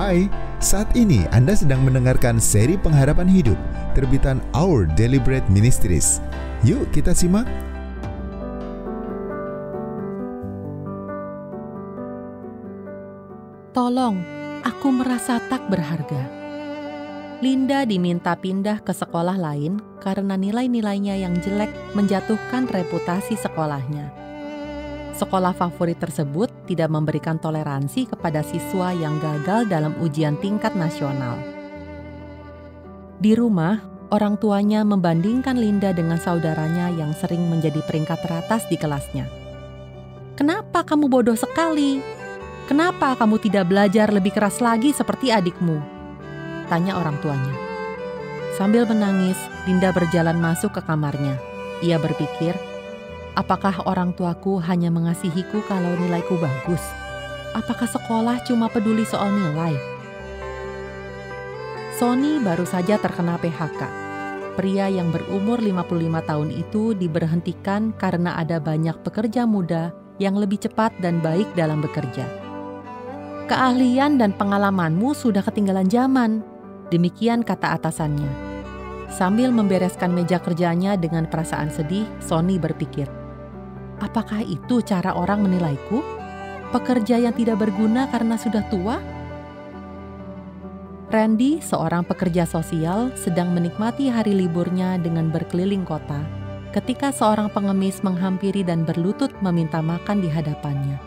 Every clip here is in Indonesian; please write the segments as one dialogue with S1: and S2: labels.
S1: Hai, saat ini Anda sedang mendengarkan seri pengharapan hidup terbitan Our Daily Bread Ministries. Yuk kita simak.
S2: Tolong, aku merasa tak berharga. Linda diminta pindah ke sekolah lain karena nilai-nilainya yang jelek menjatuhkan reputasi sekolahnya. Sekolah favorit tersebut tidak memberikan toleransi kepada siswa yang gagal dalam ujian tingkat nasional. Di rumah, orang tuanya membandingkan Linda dengan saudaranya yang sering menjadi peringkat teratas di kelasnya. "Kenapa kamu bodoh sekali? Kenapa kamu tidak belajar lebih keras lagi seperti adikmu?" tanya orang tuanya. Sambil menangis, Linda berjalan masuk ke kamarnya. Ia berpikir, apakah orang tuaku hanya mengasihiku kalau nilaiku bagus? Apakah sekolah cuma peduli soal nilai? Sony baru saja terkena PHK. Pria yang berumur 55 tahun itu diberhentikan karena ada banyak pekerja muda yang lebih cepat dan baik dalam bekerja. "Keahlian dan pengalamanmu sudah ketinggalan zaman," demikian kata atasannya. Sambil membereskan meja kerjanya dengan perasaan sedih, Sony berpikir, apakah itu cara orang menilaiku? Pekerja yang tidak berguna karena sudah tua? Randy, seorang pekerja sosial, sedang menikmati hari liburnya dengan berkeliling kota ketika seorang pengemis menghampiri dan berlutut meminta makan di hadapannya.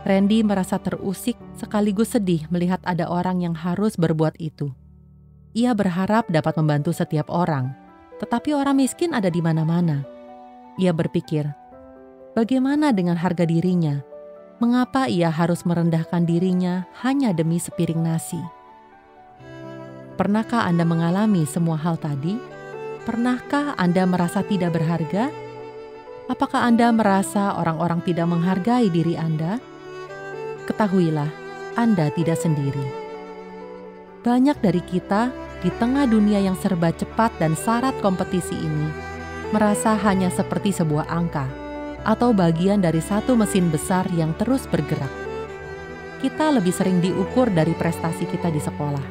S2: Randy merasa terusik sekaligus sedih melihat ada orang yang harus berbuat itu. Ia berharap dapat membantu setiap orang, tetapi orang miskin ada di mana-mana. Ia berpikir, bagaimana dengan harga dirinya? Mengapa ia harus merendahkan dirinya hanya demi sepiring nasi? Pernahkah Anda mengalami semua hal tadi? Pernahkah Anda merasa tidak berharga? Apakah Anda merasa orang-orang tidak menghargai diri Anda? Ketahuilah, Anda tidak sendiri. Banyak dari kita di tengah dunia yang serba cepat dan syarat kompetisi ini merasa hanya seperti sebuah angka atau bagian dari satu mesin besar yang terus bergerak. Kita lebih sering diukur dari prestasi kita di sekolah,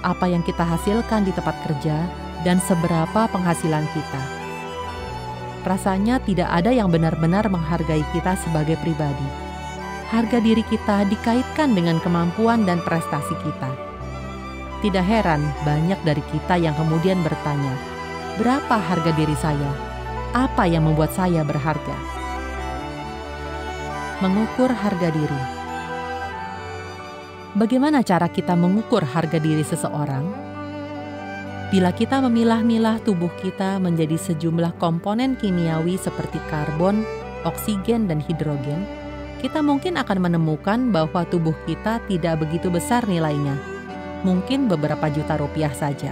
S2: apa yang kita hasilkan di tempat kerja, dan seberapa penghasilan kita. Rasanya tidak ada yang benar-benar menghargai kita sebagai pribadi. Harga diri kita dikaitkan dengan kemampuan dan prestasi kita. Tidak heran banyak dari kita yang kemudian bertanya, berapa harga diri saya? Apa yang membuat saya berharga? Mengukur harga diri. Bagaimana cara kita mengukur harga diri seseorang? Bila kita memilah-milah tubuh kita menjadi sejumlah komponen kimiawi seperti karbon, oksigen, dan hidrogen, kita mungkin akan menemukan bahwa tubuh kita tidak begitu besar nilainya, mungkin beberapa juta rupiah saja.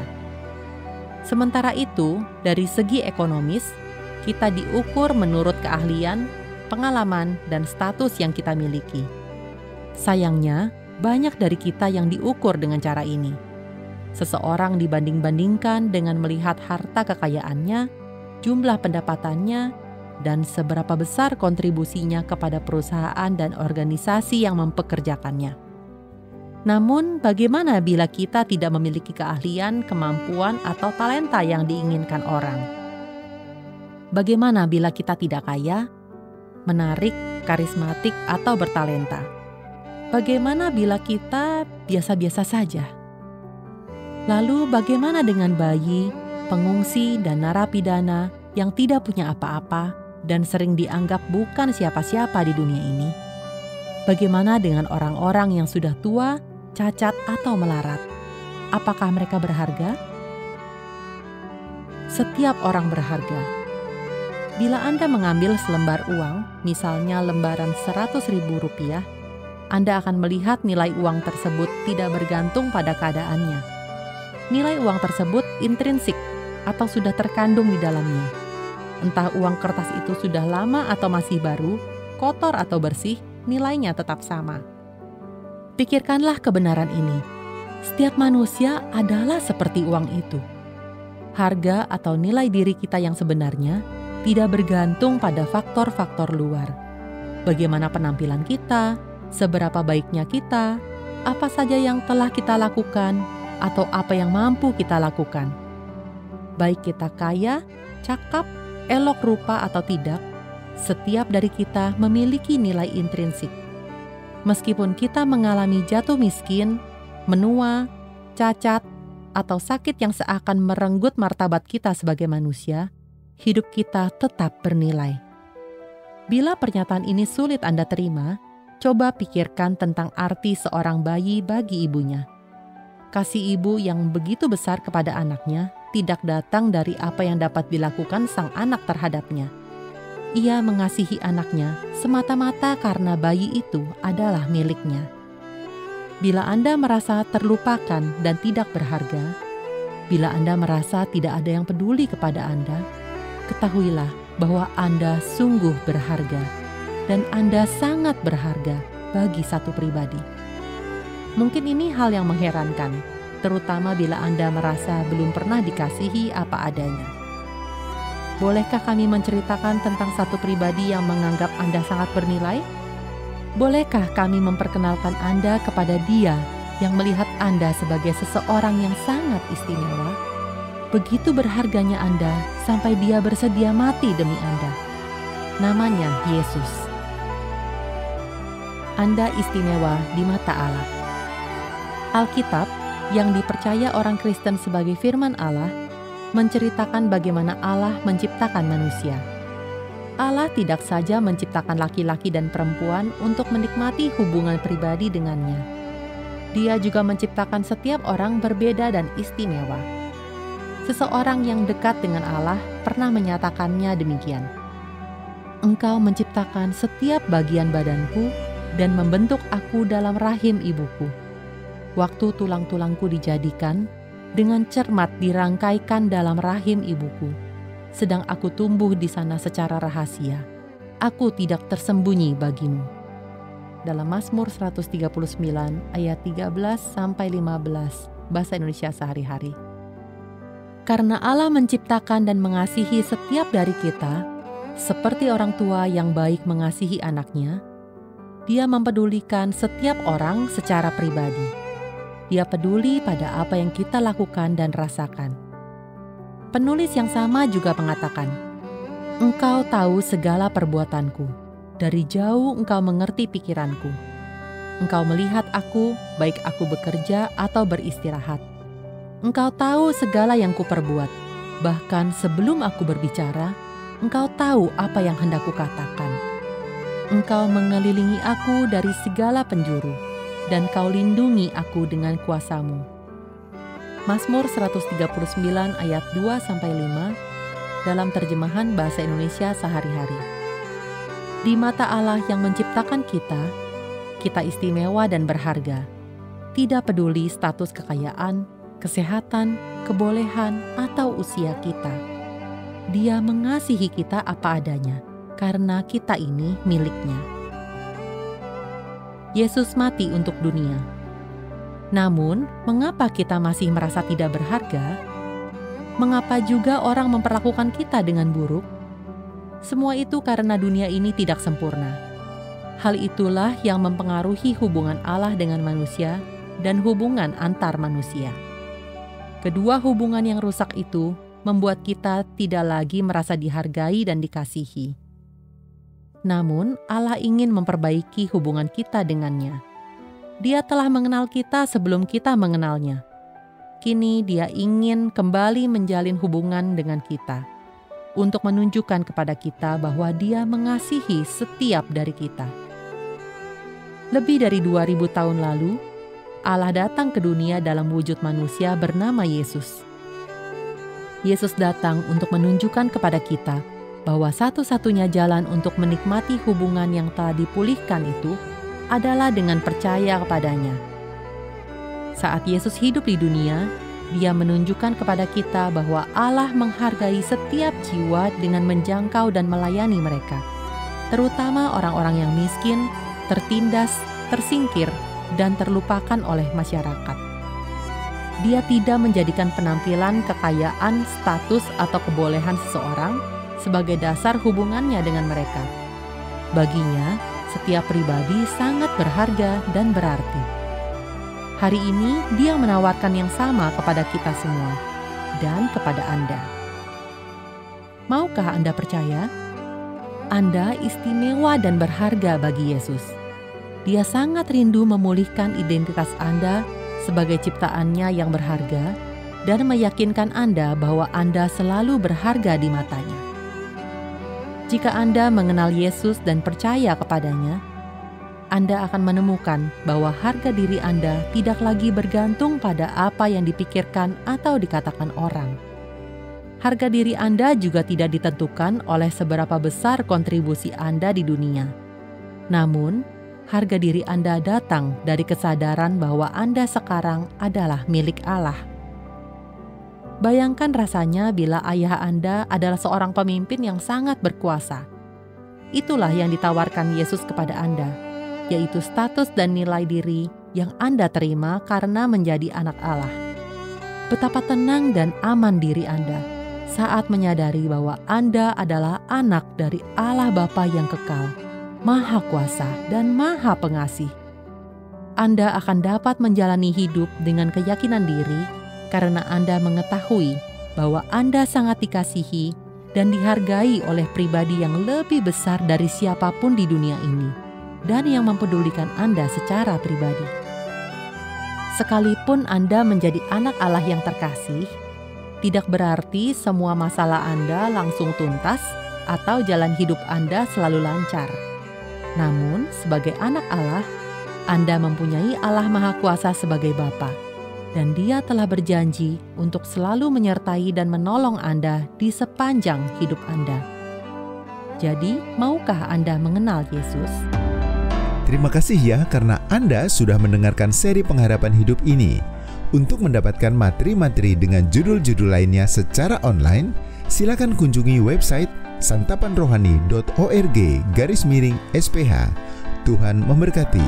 S2: Sementara itu, dari segi ekonomis, kita diukur menurut keahlian, pengalaman, dan status yang kita miliki. Sayangnya, banyak dari kita yang diukur dengan cara ini. Seseorang dibanding-bandingkan dengan melihat harta kekayaannya, jumlah pendapatannya, dan seberapa besar kontribusinya kepada perusahaan dan organisasi yang mempekerjakannya. Namun, bagaimana bila kita tidak memiliki keahlian, kemampuan, atau talenta yang diinginkan orang? Bagaimana bila kita tidak kaya, menarik, karismatik, atau bertalenta? Bagaimana bila kita biasa-biasa saja? Lalu bagaimana dengan bayi, pengungsi, dan narapidana yang tidak punya apa-apa dan sering dianggap bukan siapa-siapa di dunia ini? Bagaimana dengan orang-orang yang sudah tua, cacat, atau melarat? Apakah mereka berharga? Setiap orang berharga. Bila Anda mengambil selembar uang, misalnya lembaran Rp100.000, Anda akan melihat nilai uang tersebut tidak bergantung pada keadaannya. Nilai uang tersebut intrinsik atau sudah terkandung di dalamnya. Entah uang kertas itu sudah lama atau masih baru, kotor atau bersih, nilainya tetap sama. Pikirkanlah kebenaran ini. Setiap manusia adalah seperti uang itu. Harga atau nilai diri kita yang sebenarnya tidak bergantung pada faktor-faktor luar. Bagaimana penampilan kita, seberapa baiknya kita, apa saja yang telah kita lakukan atau apa yang mampu kita lakukan. Baik kita kaya, cakap, elok rupa atau tidak, setiap dari kita memiliki nilai intrinsik. Meskipun kita mengalami jatuh miskin, menua, cacat, atau sakit yang seakan merenggut martabat kita sebagai manusia, hidup kita tetap bernilai. Bila pernyataan ini sulit Anda terima, coba pikirkan tentang arti seorang bayi bagi ibunya. Kasih ibu yang begitu besar kepada anaknya tidak datang dari apa yang dapat dilakukan sang anak terhadapnya. Ia mengasihi anaknya semata-mata karena bayi itu adalah miliknya. Bila Anda merasa terlupakan dan tidak berharga, bila Anda merasa tidak ada yang peduli kepada Anda, ketahuilah bahwa Anda sungguh berharga dan Anda sangat berharga bagi satu pribadi. Mungkin ini hal yang mengherankan, terutama bila Anda merasa belum pernah dikasihi apa adanya. Bolehkah kami menceritakan tentang satu pribadi yang menganggap Anda sangat bernilai? Bolehkah kami memperkenalkan Anda kepada dia yang melihat Anda sebagai seseorang yang sangat istimewa? Begitu berharganya Anda sampai dia bersedia mati demi Anda. Namanya Yesus. Anda istimewa di mata Allah. Alkitab yang dipercaya orang Kristen sebagai firman Allah menceritakan bagaimana Allah menciptakan manusia. Allah tidak saja menciptakan laki-laki dan perempuan untuk menikmati hubungan pribadi dengannya. Dia juga menciptakan setiap orang berbeda dan istimewa. Seseorang yang dekat dengan Allah pernah menyatakannya demikian. Engkau menciptakan setiap bagian badanku dan membentuk aku dalam rahim ibuku. Waktu tulang-tulangku dijadikan, dengan cermat dirangkaikan dalam rahim ibuku. Sedang aku tumbuh di sana secara rahasia. Aku tidak tersembunyi bagimu. Dalam Mazmur 139 ayat 13-15 bahasa Indonesia sehari-hari. Karena Allah menciptakan dan mengasihi setiap dari kita, seperti orang tua yang baik mengasihi anaknya, Dia mempedulikan setiap orang secara pribadi. Dia peduli pada apa yang kita lakukan dan rasakan. Penulis yang sama juga mengatakan, Engkau tahu segala perbuatanku, dari jauh engkau mengerti pikiranku. Engkau melihat aku, baik aku bekerja atau beristirahat. Engkau tahu segala yang kuperbuat, bahkan sebelum aku berbicara, engkau tahu apa yang hendak kukatakan. Engkau mengelilingi aku dari segala penjuru, dan kau lindungi aku dengan kuasamu. Mazmur 139 ayat 2-5 dalam terjemahan bahasa Indonesia sehari-hari. Di mata Allah yang menciptakan kita, kita istimewa dan berharga. Tidak peduli status kekayaan, kesehatan, kebolehan, atau usia kita. Dia mengasihi kita apa adanya, karena kita ini miliknya. Yesus mati untuk dunia. Namun, mengapa kita masih merasa tidak berharga? Mengapa juga orang memperlakukan kita dengan buruk? Semua itu karena dunia ini tidak sempurna. Hal itulah yang mempengaruhi hubungan Allah dengan manusia dan hubungan antar manusia. Kedua hubungan yang rusak itu membuat kita tidak lagi merasa dihargai dan dikasihi. Namun, Allah ingin memperbaiki hubungan kita dengannya. Dia telah mengenal kita sebelum kita mengenalnya. Kini Dia ingin kembali menjalin hubungan dengan kita, untuk menunjukkan kepada kita bahwa Dia mengasihi setiap dari kita. Lebih dari 2000 tahun lalu, Allah datang ke dunia dalam wujud manusia bernama Yesus. Yesus datang untuk menunjukkan kepada kita bahwa satu-satunya jalan untuk menikmati hubungan yang telah dipulihkan itu adalah dengan percaya kepadanya. Saat Yesus hidup di dunia, Dia menunjukkan kepada kita bahwa Allah menghargai setiap jiwa dengan menjangkau dan melayani mereka, terutama orang-orang yang miskin, tertindas, tersingkir, dan terlupakan oleh masyarakat. Dia tidak menjadikan penampilan, kekayaan, status, atau kebolehan seseorang sebagai dasar hubungannya dengan mereka. Baginya, setiap pribadi sangat berharga dan berarti. Hari ini Dia menawarkan yang sama kepada kita semua dan kepada Anda. Maukah Anda percaya? Anda istimewa dan berharga bagi Yesus. Dia sangat rindu memulihkan identitas Anda sebagai ciptaannya yang berharga dan meyakinkan Anda bahwa Anda selalu berharga di matanya. Jika Anda mengenal Yesus dan percaya kepadanya, Anda akan menemukan bahwa harga diri Anda tidak lagi bergantung pada apa yang dipikirkan atau dikatakan orang. Harga diri Anda juga tidak ditentukan oleh seberapa besar kontribusi Anda di dunia. Namun, harga diri Anda datang dari kesadaran bahwa Anda sekarang adalah milik Allah. Bayangkan rasanya bila ayah Anda adalah seorang pemimpin yang sangat berkuasa. Itulah yang ditawarkan Yesus kepada Anda, yaitu status dan nilai diri yang Anda terima karena menjadi anak Allah. Betapa tenang dan aman diri Anda saat menyadari bahwa Anda adalah anak dari Allah Bapa yang kekal, Maha Kuasa dan Maha Pengasih. Anda akan dapat menjalani hidup dengan keyakinan diri karena Anda mengetahui bahwa Anda sangat dikasihi dan dihargai oleh pribadi yang lebih besar dari siapapun di dunia ini dan yang mempedulikan Anda secara pribadi. Sekalipun Anda menjadi anak Allah yang terkasih, tidak berarti semua masalah Anda langsung tuntas atau jalan hidup Anda selalu lancar. Namun, sebagai anak Allah, Anda mempunyai Allah Maha Kuasa sebagai Bapa, dan Dia telah berjanji untuk selalu menyertai dan menolong Anda di sepanjang hidup Anda. Jadi, maukah Anda mengenal Yesus?
S1: Terima kasih ya karena Anda sudah mendengarkan seri pengharapan hidup ini. Untuk mendapatkan materi-materi dengan judul-judul lainnya secara online, silakan kunjungi website santapanrohani.org/SPH. Tuhan memberkati.